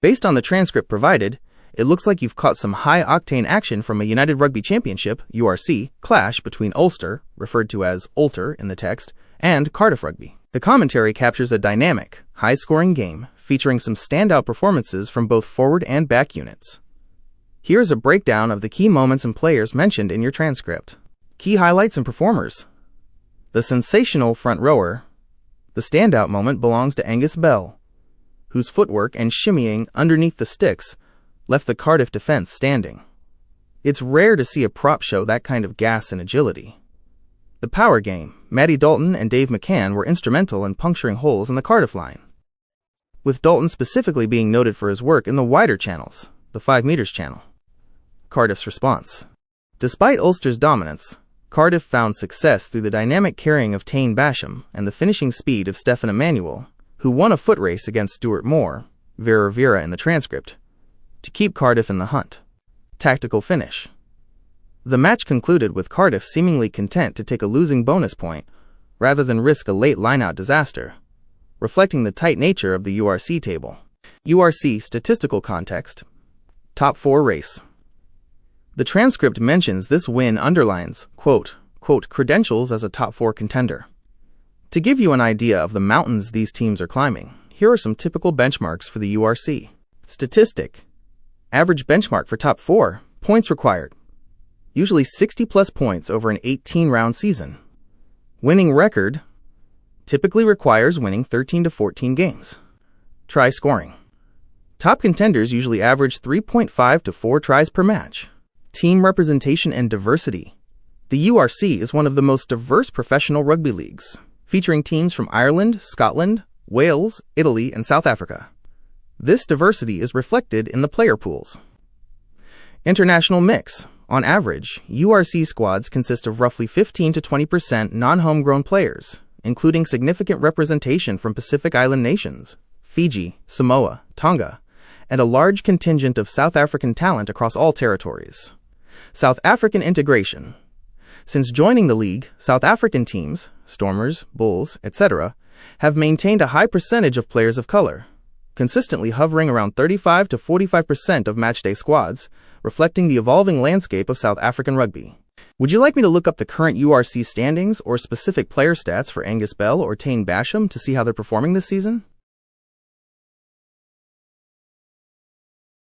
Based on the transcript provided, it looks like you've caught some high-octane action from a United Rugby Championship (URC) clash between Ulster, referred to as Ulter in the text, and Cardiff Rugby. The commentary captures a dynamic, high-scoring game featuring some standout performances from both forward and back units. Here's a breakdown of the key moments and players mentioned in your transcript. Key highlights and performers. The sensational front rower. The standout moment belongs to Angus Bell, whose footwork and shimmying underneath the sticks left the Cardiff defense standing. It's rare to see a prop show that kind of gas and agility. The power game. Matty Dalton and Dave McCann were instrumental in puncturing holes in the Cardiff line, with Dalton specifically being noted for his work in the wider channels, the 5 meters channel. Cardiff's response. Despite Ulster's dominance, Cardiff found success through the dynamic carrying of Tane Basham and the finishing speed of Stefan Emmanuel, who won a foot race against Stuart Moore, Vera in the transcript, to keep Cardiff in the hunt. Tactical finish. The match concluded with Cardiff seemingly content to take a losing bonus point rather than risk a late line-out disaster, reflecting the tight nature of the URC table. URC statistical context. Top 4 race. The transcript mentions this win underlines, quote, credentials as a top 4 contender. To give you an idea of the mountains these teams are climbing, here are some typical benchmarks for the URC. Statistic. Average benchmark for top 4, points required. Usually 60+ points over an 18-round season. Winning record typically requires winning 13 to 14 games. Try scoring. Top contenders usually average 3.5 to 4 tries per match. Team representation and diversity. The URC is one of the most diverse professional rugby leagues, featuring teams from Ireland, Scotland, Wales, Italy, and South Africa. This diversity is reflected in the player pools. International mix. On average, URC squads consist of roughly 15 to 20% non-homegrown players, including significant representation from Pacific Island nations, Fiji, Samoa, Tonga, and a large contingent of South African talent across all territories. South African integration. Since joining the league, South African teams, Stormers, Bulls, etc., have maintained a high percentage of players of color, consistently hovering around 35 to 45% of matchday squads, reflecting the evolving landscape of South African rugby. Would you like me to look up the current URC standings or specific player stats for Angus Bell or Tane Basham to see how they're performing this season?